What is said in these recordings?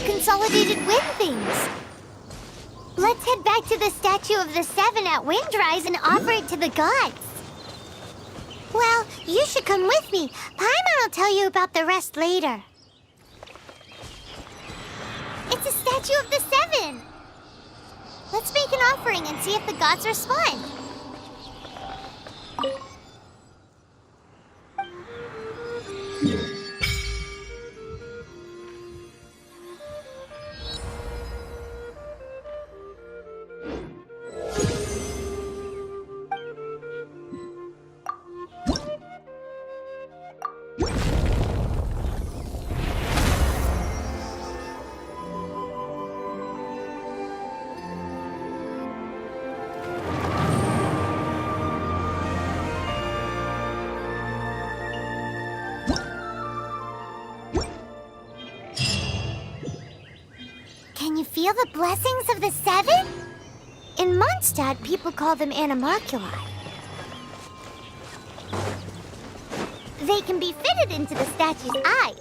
consolidated wind things. Let's head back to the statue of the Seven at Windrise and offer it to the gods. Well, you should come with me. Paimon will tell you about the rest later. It's a statue of the Seven. Let's make an offering and see if the gods respond. Can you feel the blessings of the Seven? In Mondstadt, people call them animalculi. They can be fitted into the statue's eyes.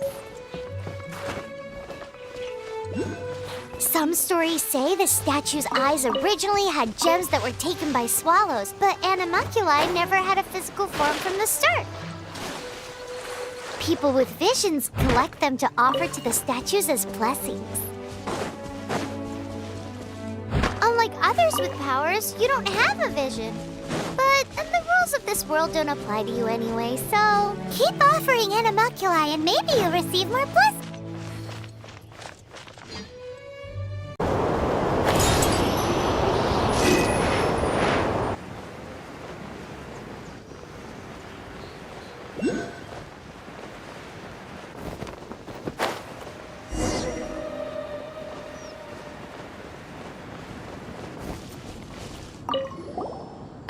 Some stories say the statue's eyes originally had gems that were taken by swallows, but animalculi never had a physical form from the start. People with visions collect them to offer to the statues as blessings. Unlike others with powers, you don't have a vision. But the rules of this world don't apply to you anyway, so keep offering animalculi and maybe you'll receive more blessings.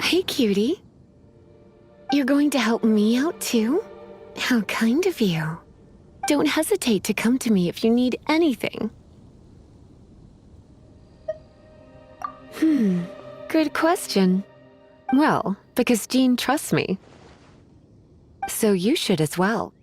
Hey, cutie. You're going to help me out, too? How kind of you. Don't hesitate to come to me if you need anything. Good question. Well, because Jean trusts me. So you should as well.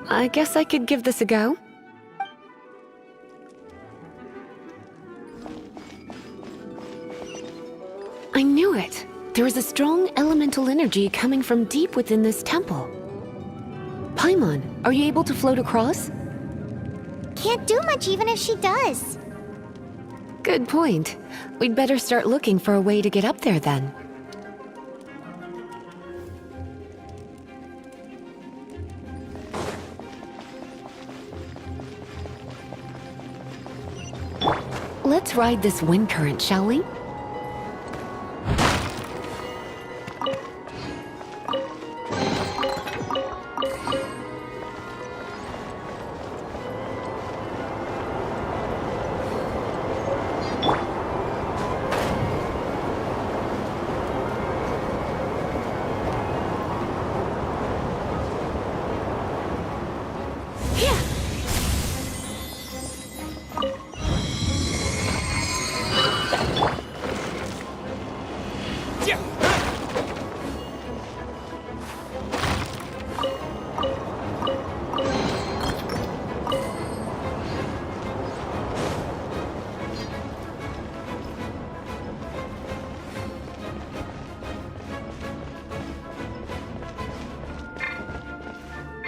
I guess I could give this a go. I knew it! There is a strong elemental energy coming from deep within this temple. Paimon, are you able to float across? Can't do much even if she does. Good point. We'd better start looking for a way to get up there then. Let's ride this wind current, shall we?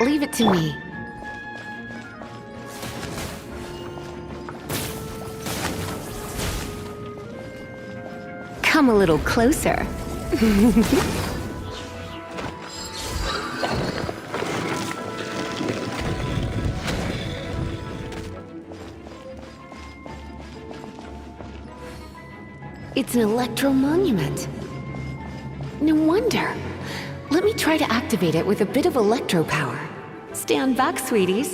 Leave it to me. Come a little closer. It's an electro monument. No wonder. Let me try to activate it with a bit of electro power. Stand back, sweeties.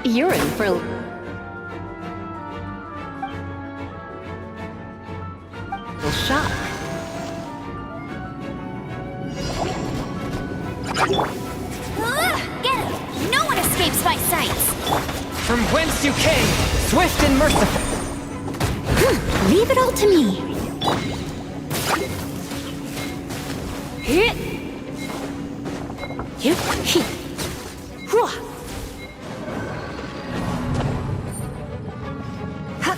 You're in for a little shock. Get him! No one escapes my sights! From whence you came, swift and merciful. Leave it all to me. Hit. Hit. Hit. Hua. Ha.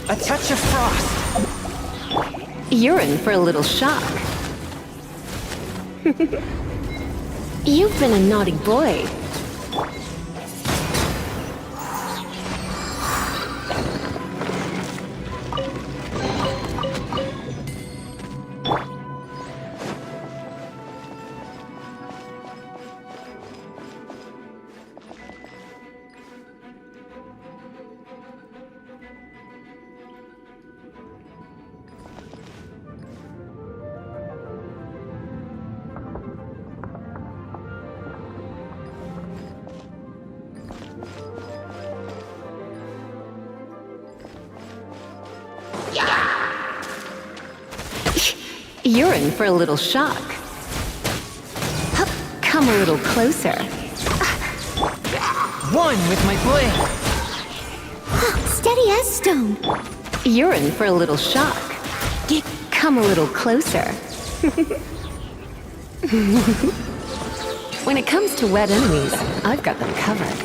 A touch of frost. You're in for a little shock. You've been a naughty boy. You're in for a little shock. Hup, come a little closer. One with my blade. Steady as stone. You're in for a little shock. Come a little closer. When it comes to wet enemies, I've got them covered.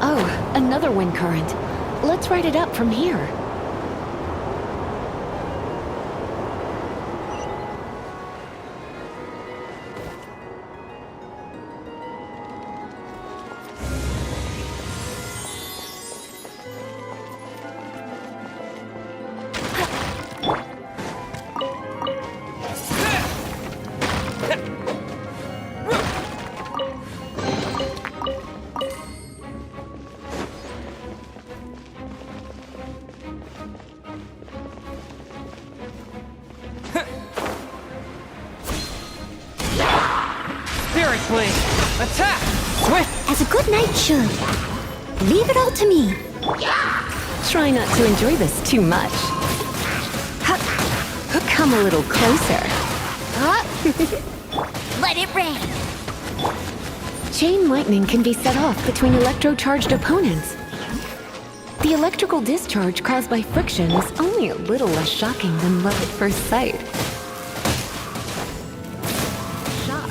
Oh, another wind current. Let's ride it up from here. Spirit blade. Attack. Swift. As a good knight should. Leave it all to me. Try not to enjoy this too much. Come a little closer. Let it rain! Chain lightning can be set off between electro-charged opponents. The electrical discharge caused by friction is only a little less shocking than love at first sight. Shock.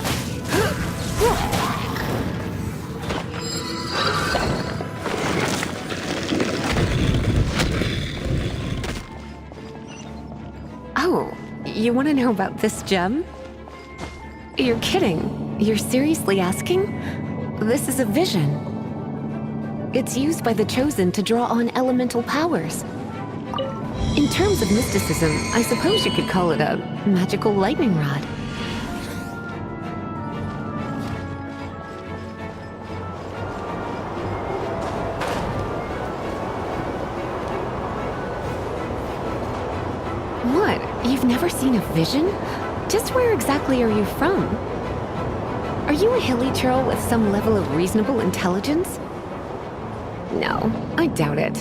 Oh, you want to know about this gem? You're kidding. You're seriously asking? This is a vision. It's used by the Chosen to draw on elemental powers. In terms of mysticism, I suppose you could call it a magical lightning rod. What? You've never seen a vision? Just where exactly are you from? Are you a hilly churl with some level of reasonable intelligence? No, I doubt it.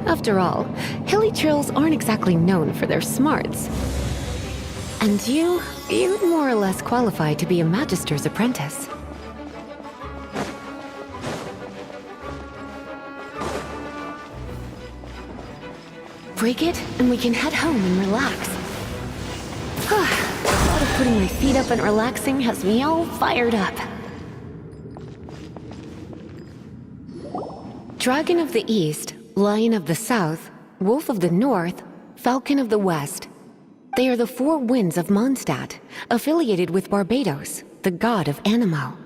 After all, hilly churls aren't exactly known for their smarts. And you'd more or less qualify to be a magister's apprentice. Break it, and we can head home and relax. The thought of putting my feet up and relaxing has me all fired up. Dragon of the East, Lion of the South, Wolf of the North, Falcon of the West. They are the four winds of Mondstadt, affiliated with Barbados, the god of Anemo.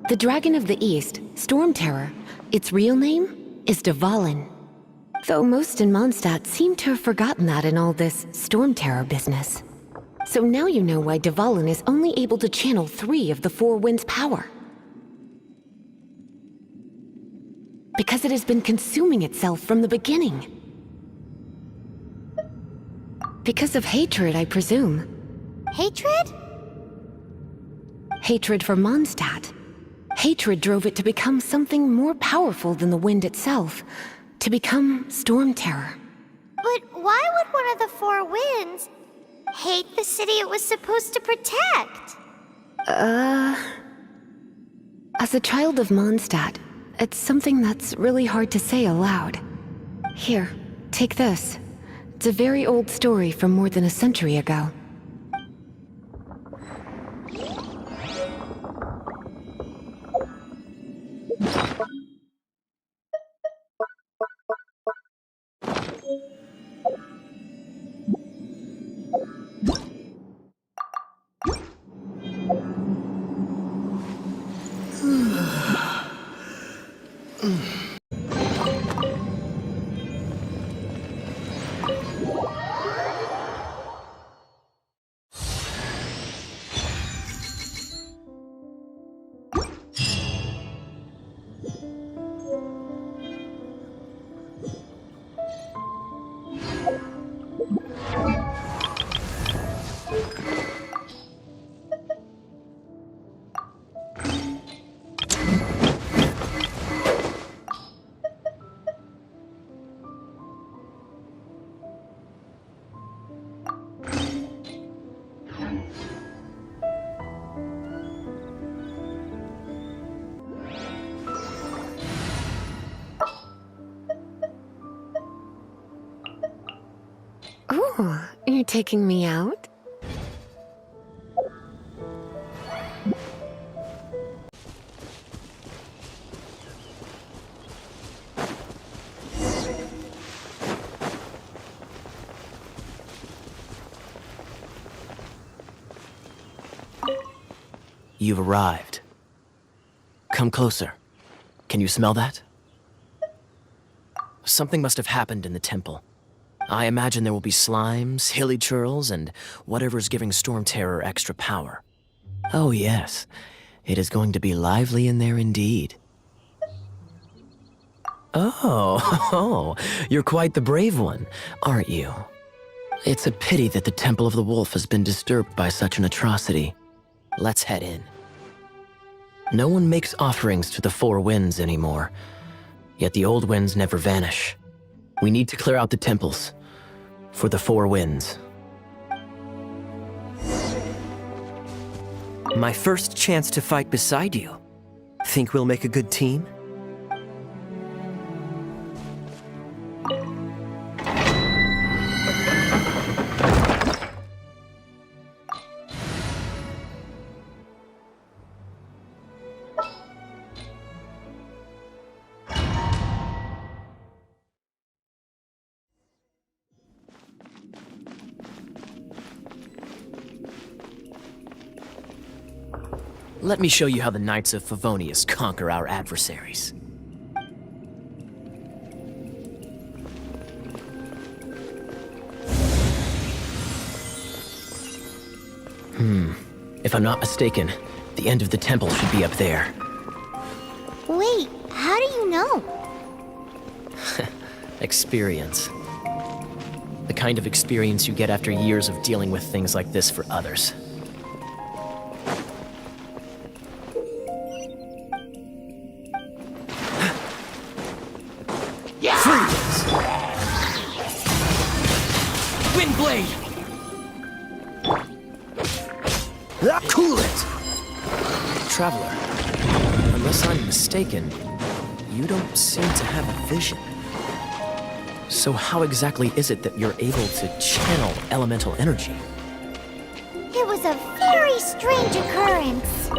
The Dragon of the East, Storm Terror, its real name is Dvalin. Though most in Mondstadt seem to have forgotten that in all this Storm Terror business. So now you know why Dvalin is only able to channel 3 of the four winds' power. Because it has been consuming itself from the beginning. Because of hatred, I presume. Hatred? Hatred for Mondstadt. Hatred drove it to become something more powerful than the wind itself. To become Storm Terror. But why would one of the four winds hate the city it was supposed to protect? As a child of Mondstadt, it's something that's really hard to say aloud. Here, take this. It's a very old story from more than a century ago. Ooh, you're taking me out? You've arrived. Come closer. Can you smell that? Something must have happened in the temple. I imagine there will be slimes, hilly churls, and whatever's giving Storm Terror extra power. Oh yes, it is going to be lively in there indeed. Oh, you're quite the brave one, aren't you? It's a pity that the Temple of the Wolf has been disturbed by such an atrocity. Let's head in. No one makes offerings to the four winds anymore, yet the old winds never vanish. We need to clear out the temples for the four winds. My first chance to fight beside you. Think we'll make a good team? Let me show you how the Knights of Favonius conquer our adversaries. If I'm not mistaken, the end of the temple should be up there. Wait, how do you know? Experience. The kind of experience you get after years of dealing with things like this for others. Windblade! Cool it! Traveler, unless I'm mistaken, you don't seem to have a vision. So how exactly is it that you're able to channel elemental energy? It was a very strange occurrence.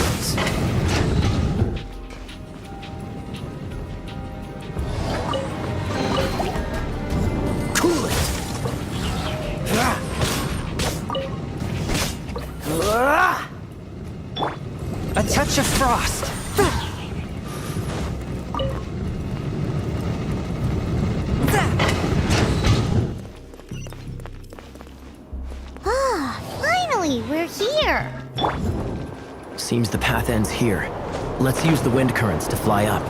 words. Cool it! A touch of frost. Ah, finally, we're here. Seems the path ends here. Let's use the wind currents to fly up.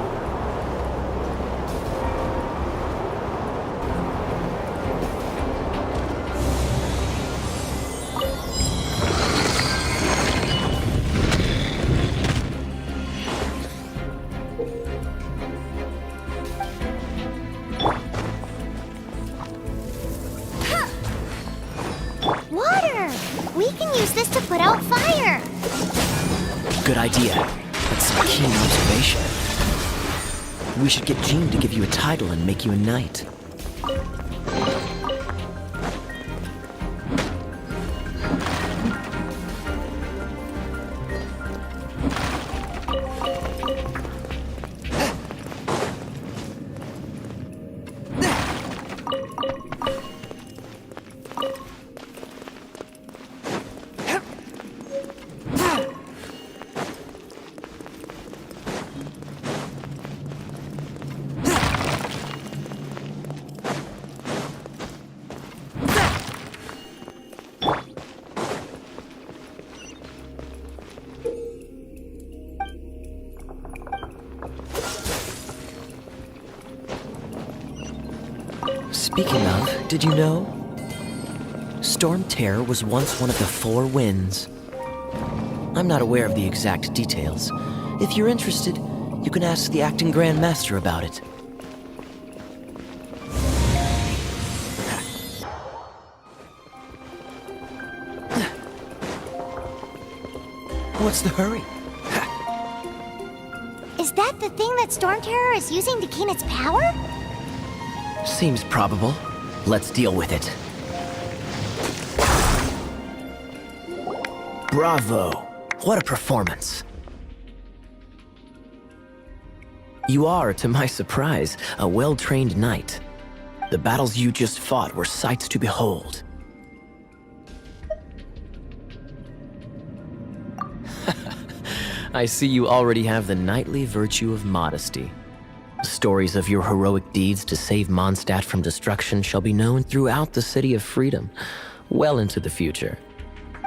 Water! We can use this to put out fire. Good idea. That's a keen observation. We should get Jean to give you a title and make you a knight. Speaking of, did you know? Storm Terror was once one of the four winds. I'm not aware of the exact details. If you're interested, you can ask the acting Grand Master about it. What's the hurry? Is that the thing that Storm Terror is using to gain its power? Seems probable. Let's deal with it. Bravo! What a performance! You are, to my surprise, a well-trained knight. The battles you just fought were sights to behold. I see you already have the knightly virtue of modesty. Stories of your heroic deeds to save Mondstadt from destruction shall be known throughout the City of Freedom, well into the future.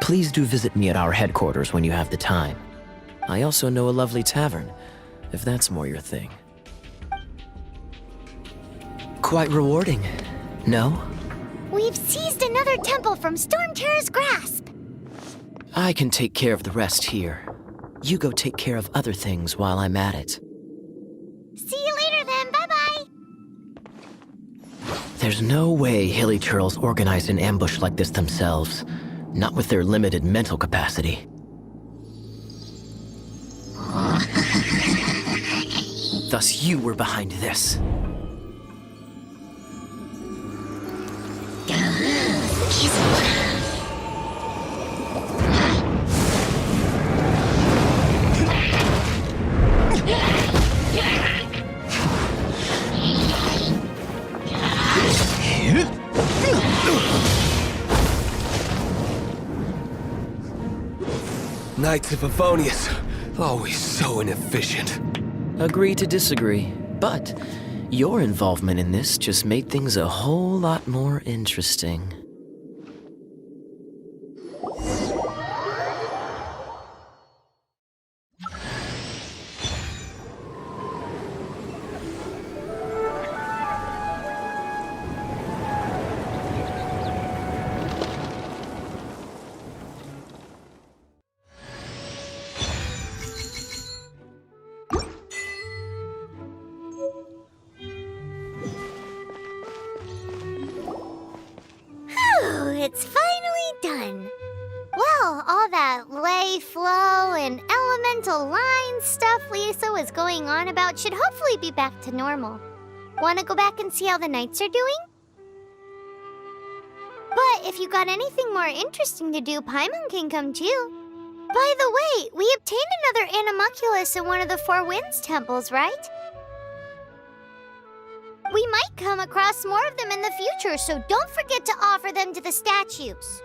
Please do visit me at our headquarters when you have the time. I also know a lovely tavern, if that's more your thing. Quite rewarding, no? We've seized another temple from Storm Terror's grasp. I can take care of the rest here. You go take care of other things while I'm at it. See you later then, bye-bye. There's no way Hilly Churls organized an ambush like this themselves, not with their limited mental capacity. Thus you were behind this. Knights of Favonius, always so inefficient. Agree to disagree, but your involvement in this just made things a whole lot more interesting. It's finally done. Well, all that lay, flow, and elemental line stuff Lisa was going on about should hopefully be back to normal. Want to go back and see how the knights are doing? But if you got anything more interesting to do, Paimon can come too. By the way, we obtained another Animalculus in one of the Four Winds temples, right? We might come across more of them in the future, so don't forget to offer them to the statues.